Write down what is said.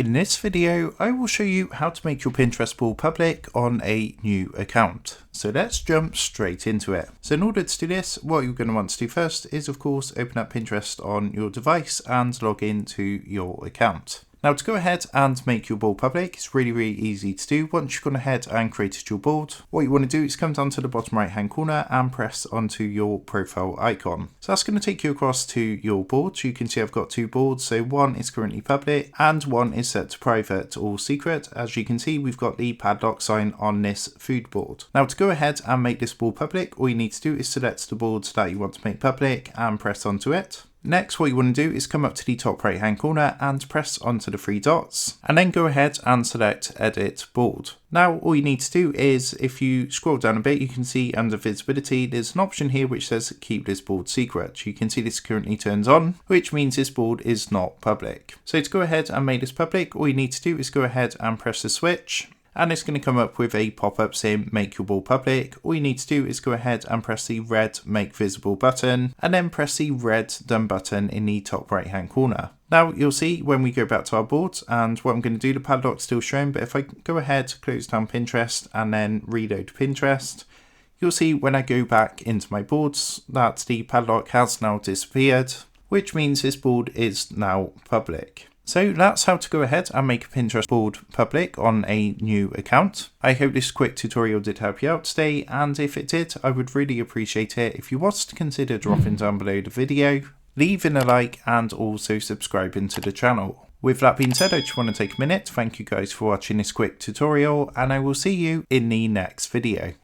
In this video, I will show you how to make your Pinterest board public on a new account. So let's jump straight into it. So in order to do this, what you're going to want to do first is of course open up Pinterest on your device and log into your account. Now to go ahead and make your board public, it's really easy to do. Once you've gone ahead and created your board, what you want to do is come down to the bottom right hand corner and press onto your profile icon. So that's going to take you across to your board. So you can see I've got two boards. So one is currently public and one is set to private or secret. As you can see, we've got the padlock sign on this food board. Now to go ahead and make this board public, all you need to do is select the boards that you want to make public and press onto it. Next, what you want to do is come up to the top right hand corner and press onto the three dots and then go ahead and select edit board. Now all you need to do is, if you scroll down a bit, you can see under visibility there's an option here which says keep this board secret. You can see this currently turns on, which means this board is not public. So to go ahead and make this public, all you need to do is go ahead and press the switch. And it's going to come up with a pop-up saying make your board public. All you need to do is go ahead and press the red make visible button and then press the red done button in the top right hand corner. Now you'll see when we go back to our board, and what I'm going to do, the padlock's still showing, but if I go ahead, close down Pinterest and then reload Pinterest, you'll see when I go back into my boards that the padlock has now disappeared, which means this board is now public. So that's how to go ahead and make a Pinterest board public on a new account. I hope this quick tutorial did help you out today, and if it did, I would really appreciate it if you was to consider dropping down below the video, leaving a like and also subscribing to the channel. With that being said, I just want to take a minute to thank you guys for watching this quick tutorial, and I will see you in the next video.